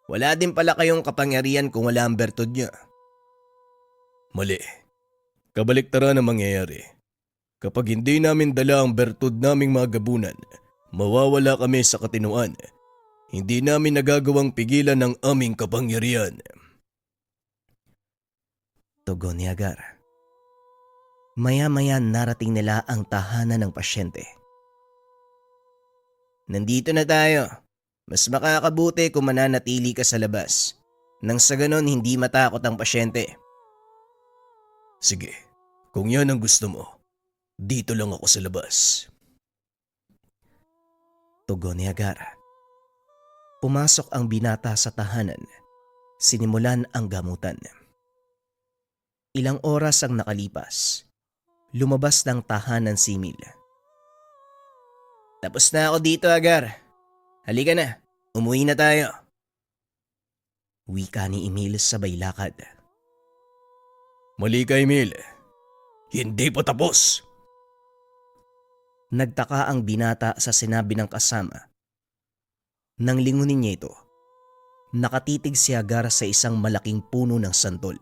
wala din pala kayong kapangyarihan kung wala ang bertud niya. Mali. Kabaliktaran ang mangyayari. Kapag hindi namin dala ang bertud naming mga gabunan, mawawala kami sa katinuan. Hindi namin nagagawang pigilan ng aming kapangyarihan. Tugon ni Hagar. Maya-maya narating nila ang tahanan ng pasyente. Nandito na tayo. Mas makakabuti kung mananatili ka sa labas. Nang sa ganon hindi matakot ang pasyente. Sige, kung yan ang gusto mo, dito lang ako sa labas. Tugon ni Hagar. Pumasok ang binata sa tahanan. Sinimulan ang gamutan. Ilang oras ang nakalipas. Lumabas ng tahanan si Emil. Tapos na ako dito, Hagar. Halika na, umuwi na tayo. Wika ni Emil sabay lakad. Mali ka, Emil. Hindi pa tapos. Nagtaka ang binata sa sinabi ng kasama. Nang lingunin niya ito, nakatitig si Hagar sa isang malaking puno ng santol.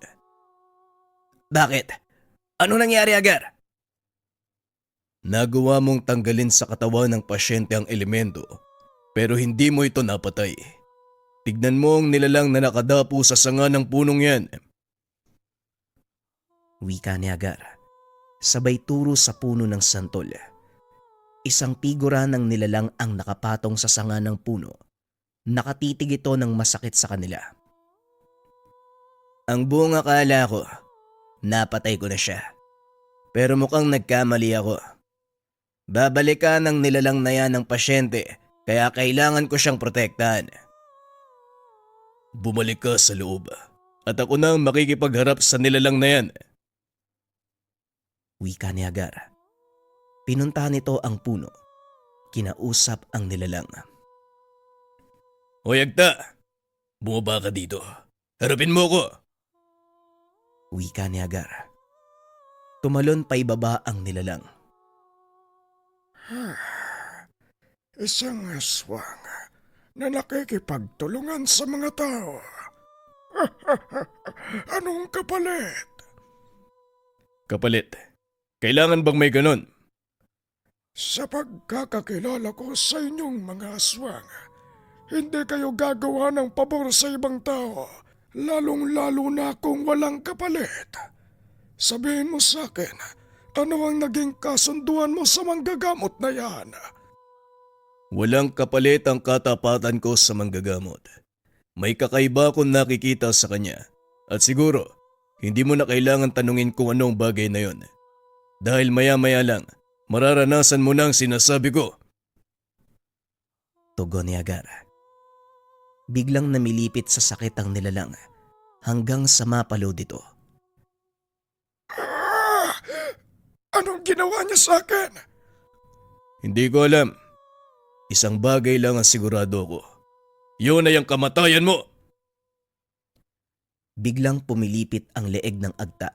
Bakit? Ano nangyari, Agar? Nagawa mong tanggalin sa katawan ng pasyente ang elemento, pero hindi mo ito napatay. Tignan mo ang nilalang na nakadapo sa sanga ng punong yan. Wika ni Agar, sabay turo sa puno ng santol. Isang figura ng nilalang ang nakapatong sa sanga ng puno. Nakatitig ito ng masakit sa kanila. Ang buong akala ko, napatay ko na siya. Pero mukhang nagkamali ako. Babalikan ng nilalang na yan ng pasyente, kaya kailangan ko siyang protektahan. Bumalik ka sa loob, at ako na ang makikipagharap sa nilalang na yan. Wika ni Agar. Pinuntahan nito ang puno. Kinausap ang nilalang. Hoy Agta, bumaba ka dito. Harapin mo ko. Wika ni Agar. Tumalon pa ibaba ang nilalang. Isang aswang na nakikipagtulungan sa mga tao. Anong kapalit? Kapalit, kailangan bang may ganon? Sa pagkakakilala ko sa inyong mga aswang, hindi kayo gagawa ng pabor sa ibang tao, lalong-lalo na kung walang kapalit. Sabihin mo sa akin, ano ang naging kasunduan mo sa manggagamot na yan? Walang kapalit ang katapatan ko sa manggagamot. May kakaiba akong nakikita sa kanya. At siguro, hindi mo na kailangan tanungin kung anong bagay na yon. Dahil maya-maya lang, mararanasan mo na ang sinasabi ko. Tugon ni Agar. Biglang namilipit sa sakit ang nilalang hanggang sa mapalo dito. Anong ginawa niya sa akin? Hindi ko alam. Isang bagay lang ang sigurado ko. Yun ay ang kamatayan mo! Biglang pumilipit ang leeg ng Agta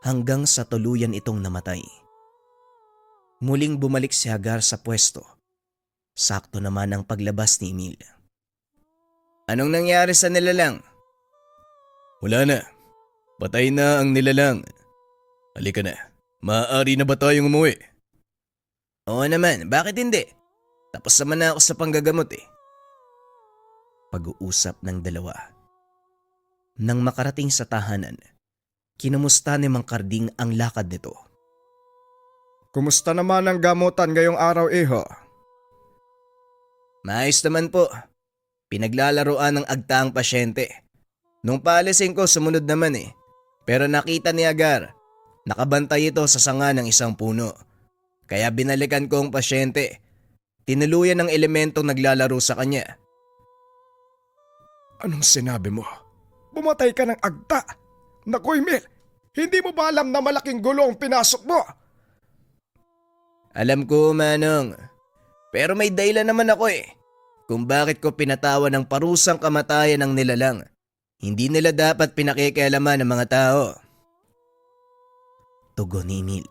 hanggang sa tuluyan itong namatay. Muling bumalik si Agar sa pwesto. Sakto naman ang paglabas ni Emil. Anong nangyari sa nilalang? Wala na. Patay na ang nilalang. Halika na. Maaari na ba tayong umuwi? Oo naman, bakit hindi? Tapos naman na ako sa panggagamot eh. Pag-uusap ng dalawa. Nang makarating sa tahanan, kinumusta ni Mang Karding ang lakad nito. Kumusta naman ang gamutan ngayong araw, iho? Maayos naman po. Pinaglalaroan ng Agta ang pasyente. Nung paalisin ko, sumunod naman eh. Pero nakita ni Agar, nakabantay ito sa sanga ng isang puno. Kaya binalikan ko ang pasyente. Tinuluyan ng elementong naglalaro sa kanya. Anong sinabi mo? Bumatay ka ng Agta? Naku, Emil, hindi mo ba alam na malaking gulo ang pinasok mo? Alam ko, Manong. Pero may dahilan naman ako eh. Kung bakit ko pinatawan ng parusang kamatayan ng nilalang. Hindi nila dapat pinakikialaman ng mga tao. Tugon ni Emil.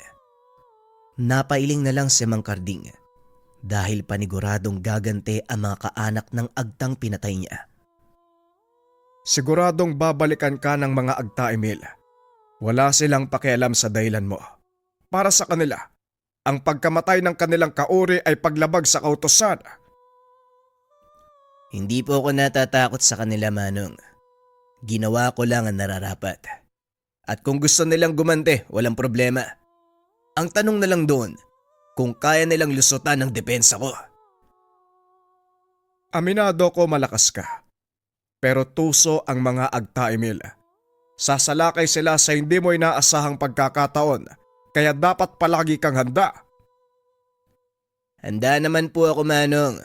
Napailing na lang si Mang Karding dahil paniguradong gagante ang mga kaanak ng Agtang pinatay niya. Siguradong babalikan ka ng mga Agta, Emil. Wala silang pakialam sa dahilan mo. Para sa kanila, ang pagkamatay ng kanilang kauri ay paglabag sa kautusan. Hindi po ako natatakot sa kanila, Manong. Ginawa ko lang ang nararapat. At kung gusto nilang gumante, walang problema. Ang tanong na lang doon, kung kaya nilang lusutan ang depensa ko. Aminado ko malakas ka. Pero tuso ang mga Agta, Emil. Sasalakay sila sa hindi mo inaasahang pagkakataon, kaya dapat palagi kang handa. Handa naman po ako, Manong.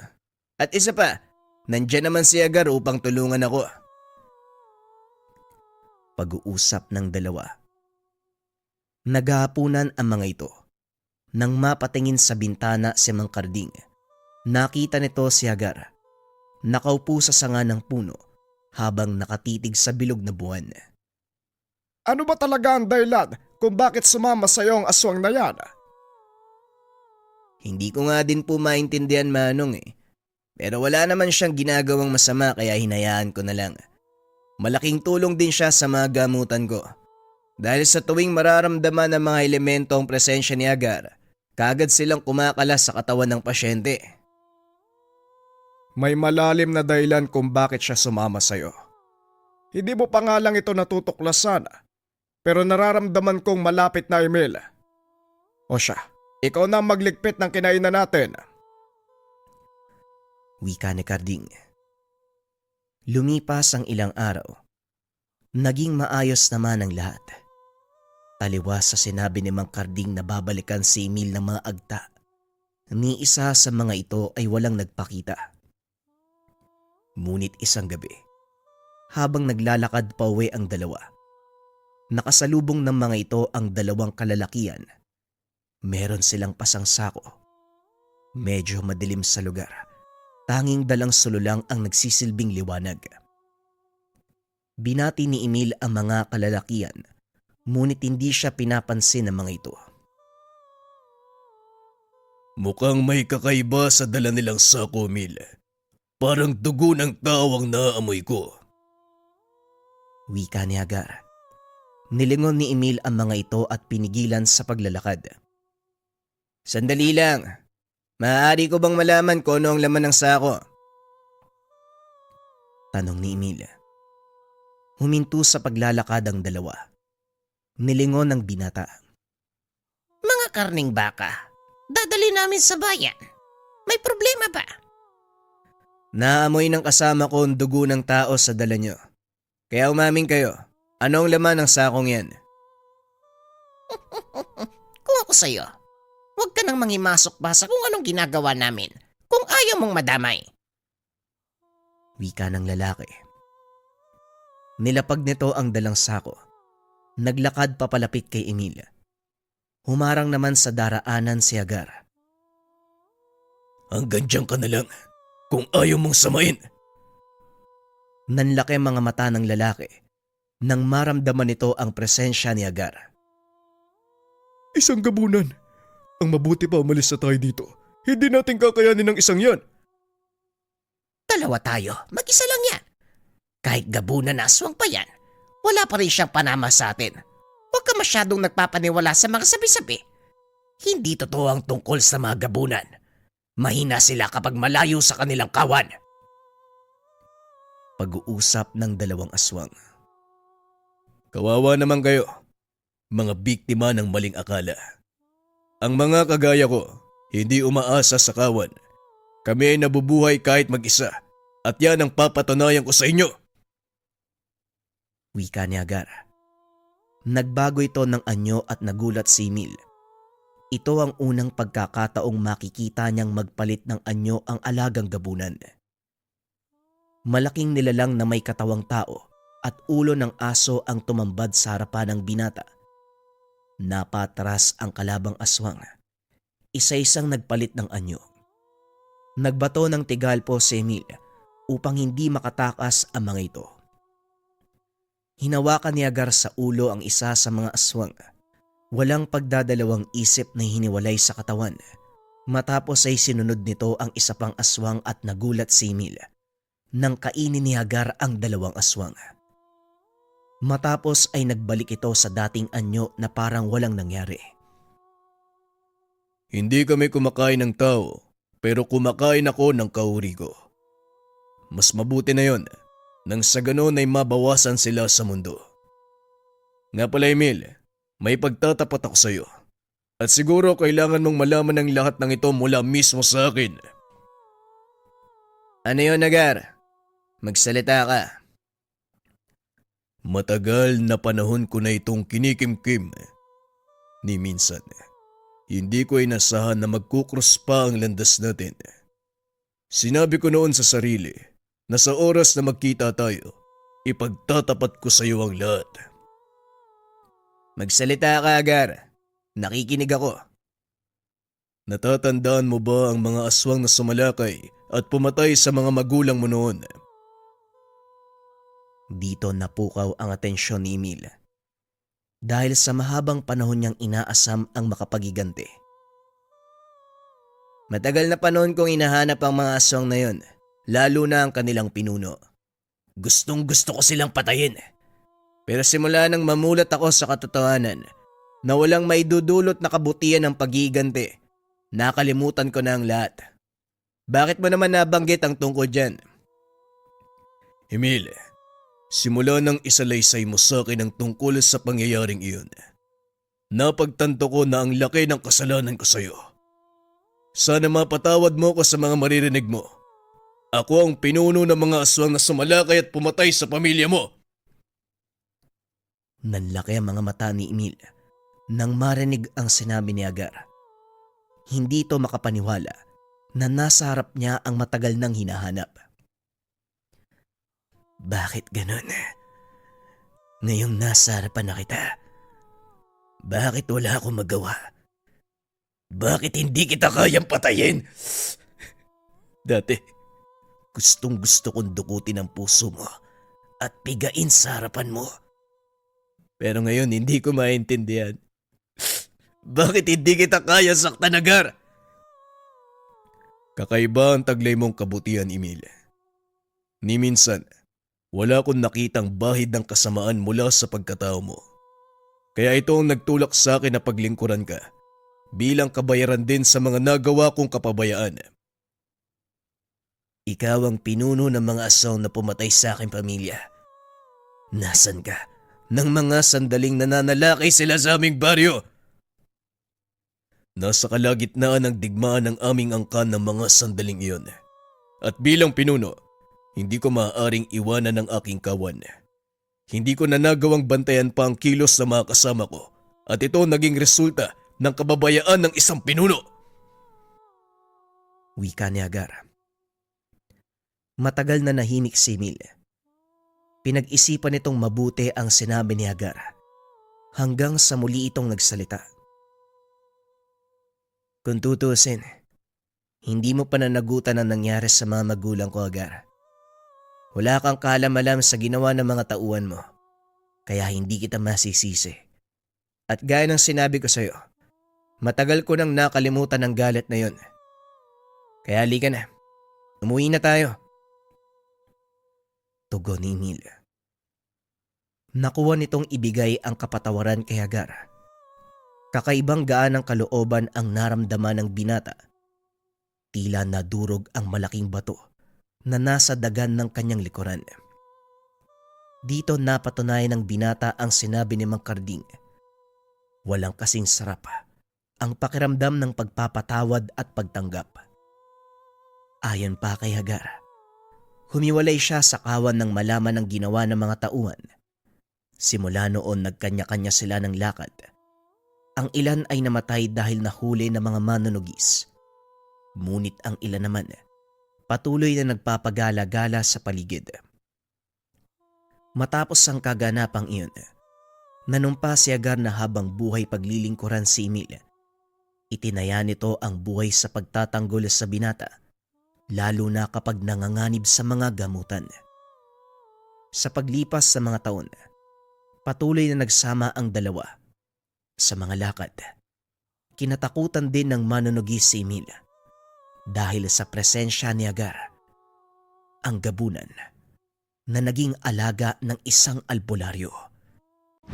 At isa pa, nandyan naman si Agar upang tulungan ako. Pag-uusap ng dalawa. Naghahapunan ang mga ito. Nang mapatingin sa bintana si Mang Karding, nakita nito si Agar. Nakaupo sa sanga ng puno habang nakatitig sa bilog na buwan. Ano ba talaga ang dahilan kung bakit sumama sa iyo ang aswang na yan? Hindi ko nga din po maintindihan, Manong eh. Pero wala naman siyang ginagawang masama kaya hinayaan ko na lang. Malaking tulong din siya sa mga gamutan ko. Dahil sa tuwing mararamdaman ng mga elemento ang presensya ni Agar, kaagad silang kumakalas sa katawan ng pasyente. May malalim na dahilan kung bakit siya sumama sa'yo. Hindi mo pa nga lang ito natutuklasan, pero nararamdaman kong malapit na, Emil. O siya, ikaw na ang magligpit ng kinainan natin. Wika ni Carding. Lumipas ang ilang araw. Naging maayos naman ang lahat. Taliwas sa sinabi ni Mang Carding na babalikan si Emil ng mga agta. Ni isa sa mga ito ay walang nagpakita. Ngunit isang gabi, habang naglalakad pa uwi ang dalawa, nakasalubong ng mga ito ang dalawang kalalakian. Meron silang pasang sako. Medyo madilim sa lugar. Tanging dalang sululang ang nagsisilbing liwanag. Binati ni Emil ang mga kalalakian, ngunit hindi siya pinapansin ng mga ito. Mukhang may kakaiba sa dala nilang sako, Emil. Parang dugo ng tao ang naamoy ko. Wika ni Agar. Nilingon ni Emil ang mga ito at pinigilan sa paglalakad. Sandali lang. Maaari ko bang malaman kung ano ang laman ng sako? Tanong ni Emil. Huminto sa paglalakad ang dalawa. Nilingon ng binata. Mga karning baka, dadali namin sa bayan. May problema ba? Naamoy ng kasama ko ang dugo ng tao sa dala nyo. Kaya umamin kayo, anong laman ng sakong yan? Kung ako sa'yo, huwag ka nang mangimasok pa sa kung anong ginagawa namin kung ayaw mong madamay. Wika ng lalaki. Nilapag nito ang dalang sako. Naglakad papalapit kay Emil. Humarang naman sa daraanan si Agar. Hanggang dyan ka na lang kung ayaw mong samayin. Nanlaki mga mata ng lalaki nang maramdaman nito ang presensya ni Agar. Isang gabunan. Ang mabuti pa umalis na tayo dito. Hindi natin kakayanin ng isang yan. Dalawa tayo, mag-isa lang yan. Kahit gabunan na aswang pa yan, wala pa rin siyang panama sa atin. Huwag ka masyadong nagpapaniwala sa mga sabi-sabi. Hindi totoo ang tungkol sa mga gabunan. Mahina sila kapag malayo sa kanilang kawan. Pag-uusap ng dalawang aswang. Kawawa naman kayo, mga biktima ng maling akala. Ang mga kagaya ko, hindi umaasa sa kawan. Kami ay nabubuhay kahit mag-isa at yan ang papatunayan ko sa inyo. Wika ni Agar. Nagbago ito ng anyo at nagulat si Emil. Ito ang unang pagkakataong makikita niyang magpalit ng anyo ang alagang gabunan. Malaking nilalang na may katawang tao at ulo ng aso ang tumambad sa harapan ng binata. Napatras ang kalabang aswang. Isa-isang nagpalit ng anyo. Nagbato ng tigalpo si Emil upang hindi makatakas ang mga ito. Hinawakan ni Agar sa ulo ang isa sa mga aswang. Walang pagdadalawang isip na hiniwalay sa katawan. Matapos ay sinunod nito ang isa pang aswang at nagulat si Emil nang kainin ni Agar ang dalawang aswang. Matapos ay nagbalik ito sa dating anyo na parang walang nangyari. Hindi kami kumakain ng tao, pero kumakain ako ng kaurigo. Mas mabuti na yon, nang sa ganon ay mabawasan sila sa mundo. Nga pala Emil, may pagtatapat ako sa iyo. At siguro kailangan mong malaman ang lahat ng ito mula mismo sa akin. Ano yun, Agar? Magsalita ka. Matagal na panahon ko na itong kinikimkim. Ni minsan, hindi ko inasahan na magkukros pa ang landas natin. Sinabi ko noon sa sarili na sa oras na magkita tayo, ipagtatapat ko sa iyo ang lahat. Magsalita ka, Agar. Nakikinig ako. Natatandaan mo ba ang mga aswang na sumalakay at pumatay sa mga magulang mo noon? Dito napukaw ang atensyon ni Emil. Dahil sa mahabang panahon niyang inaasam ang makapagiganti. Matagal na panahon kong hinahanap ang mga aswang na yon, lalo na ang kanilang pinuno. Gustong gusto ko silang patayin. Pero simula nang mamulat ako sa katotohanan na walang maidudulot na kabutihan ng paghiganti, nakalimutan ko na ang lahat. Bakit mo naman nabanggit ang tungkol dyan? Emil, simula nang isalaysay mo sa akin ang tungkol sa pangyayaring iyon, napagtanto ko na ang laki ng kasalanan ko sa iyo. Sana mapatawad mo ko sa mga maririnig mo. Ako ang pinuno ng mga aswang na sumalakay at pumatay sa pamilya mo. Nanlaki ang mga mata ni Emil nang marinig ang sinabi ni Agar. Hindi ito makapaniwala na nasa harap niya ang matagal nang hinahanap. Bakit ganun? Ngayong nasa harapan na kita, bakit wala akong magawa? Bakit hindi kita kayang patayin? Dati, gustong gusto kong dukutin ang puso mo at pigain sa harapan mo. Pero ngayon hindi ko maintindihan. Bakit hindi kita kaya saktan, Agar? Kakaiba ang taglay mong kabutihan, Emil. Ni minsan, wala akong nakitang bahid ng kasamaan mula sa pagkatao mo. Kaya ito ang nagtulak sa akin na paglingkuran ka bilang kabayaran din sa mga nagawa kong kapabayaan. Ikaw ang pinuno ng mga aswang na pumatay sa aking pamilya. Nasaan ka? Nang mga sandaling nananalakay sila sa aming baryo. Nasa kalagitnaan ng digmaan ng aming angkan ng mga sandaling iyon. At bilang pinuno, hindi ko maaaring iwanan ang aking kawan. Hindi ko na nagawang bantayan pa ang kilos ng mga kasama ko at ito naging resulta ng kababayaan ng isang pinuno. Wika ni Agar. Matagal na nahimik si Emil. Pinag-isipan nitong mabuti ang sinabi ni Agar hanggang sa muli itong nagsalita. Kung tutusin, hindi mo pananagutan ang nangyari sa mga magulang ko, Agar. Wala kang kaalam-alam sa ginawa ng mga tauhan mo, kaya hindi kita masisisi. At gaya ng sinabi ko sa'yo, matagal ko nang nakalimutan ang galit na yon. Kaya halika na, umuwi na tayo. Tugon ni Emil. Nakuha nitong ibigay ang kapatawaran kay Agar. Kakaibang gaan ng kalooban ang naramdaman ng binata. Tila nadurog ang malaking bato na nasa dagan ng kanyang likuran. Dito napatunayan ng binata ang sinabi ni Mang Karding. Walang kasing sarap ang pakiramdam ng pagpapatawad at pagtanggap. Ayon pa kay Agar, humiwalay siya sa kawan ng malaman ng ginawa ng mga tauhan. Simula noon nagkanya-kanya sila ng lakad. Ang ilan ay namatay dahil nahuli ng mga manunugis. Ngunit ang ilan naman patuloy na nagpapagala-gala sa paligid. Matapos ang kaganapang iyon, nanumpa si Agar na habang buhay paglilingkuran si Emil. Itinaya nito ang buhay sa pagtatanggol sa binata, lalo na kapag nanganganib sa mga gamutan. Sa paglipas sa mga taon, patuloy na nagsama ang dalawa. Sa mga lakad, kinatakutan din ng manunugis si Emil dahil sa presensya ni Agar, ang gabunan na naging alaga ng isang albularyo.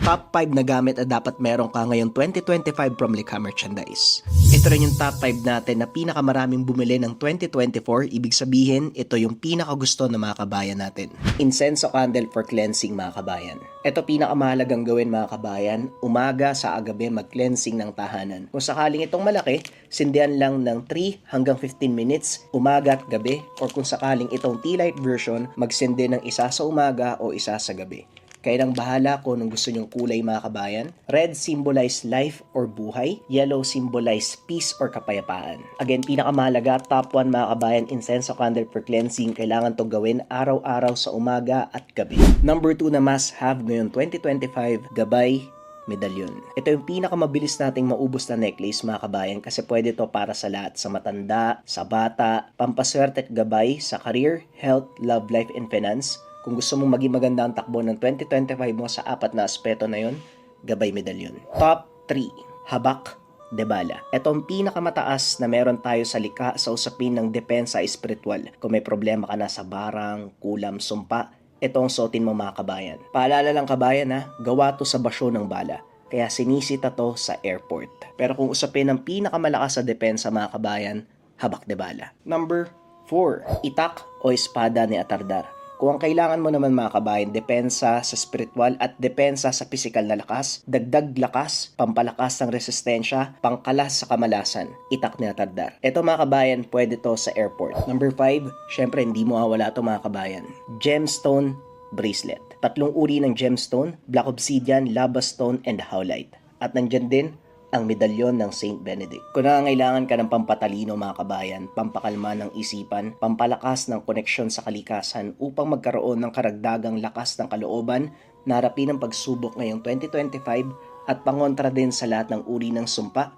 Top 5 na gamit na dapat meron ka ngayong 2025 from Likha Merchandise. Ito rin yung top 5 natin na pinakamaraming bumili ng 2024. Ibig sabihin, ito yung pinakagusto ng mga kabayan natin. Incenso candle for cleansing, mga kabayan. Ito pinakamahalagang gawin, mga kabayan. Umaga sa agabi mag-cleansing ng tahanan. Kung sakaling itong malaki, sindihan lang ng 3 hanggang 15 minutes umaga at gabi. Or kung sakaling itong tea light version, magsindi ng isa sa umaga o isa sa gabi. Kayo nang bahala kung anong gusto nyong kulay, mga kabayan. Red symbolize life or buhay. Yellow symbolize peace or kapayapaan. Again, pinakamahalaga, top 1, mga kabayan, incenso candle for cleansing. Kailangan to gawin araw-araw sa umaga at gabi. Number 2 na must have ngayon 2025, gabay, medalyon. Ito yung pinakamabilis nating maubos na necklace, mga kabayan, kasi pwede to para sa lahat, sa matanda, sa bata, pampaswerte at gabay sa career, health, love life, and finance. Kung gusto mong maging maganda ang takbo ng 2025 mo sa 4 na aspeto na yon, gabay medalyon. Top 3, habak de bala. Ito ang pinakamataas na meron tayo sa likha sa usapin ng depensa espiritual. Kung may problema ka na sa barang, kulam, sumpa, ito ang suotin mo mga kabayan. Paalala lang kabayan ha, gawa to sa basyo ng bala. Kaya sinisita to sa airport. Pero kung usapin ang pinakamalakas sa depensa mga kabayan, habak de bala. Number 4. Itak o espada ni Atardar. Kung ang kailangan mo naman mga kabayan, depensa sa spiritual at depensa sa pisikal na lakas, dagdag lakas, pampalakas ng resistensya, pangkalas sa kamalasan, itak ni Atardar. Ito mga kabayan, pwede to sa airport. Number 5, syempre hindi mo mawala to mga kabayan. Gemstone bracelet. 3 uri ng gemstone, black obsidian, lava stone, and howlite. At nandyan din ang medalyon ng Saint Benedict. Kung nangangailangan ka ng pampatalino mga kabayan, pampakalma ng isipan, pampalakas ng koneksyon sa kalikasan upang magkaroon ng karagdagang lakas ng kalooban, narapin ang pagsubok ngayong 2025 at pangontra din sa lahat ng uri ng sumpa,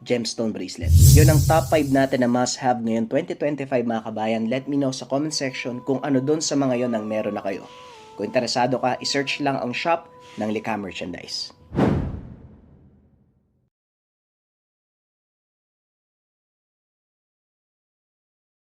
gemstone bracelet. Yun ang top 5 natin na must have ngayon 2025 mga kabayan. Let me know sa comment section kung ano doon sa mga yon ang meron na kayo. Kung interesado ka, isearch lang ang shop ng Likha Merchandise.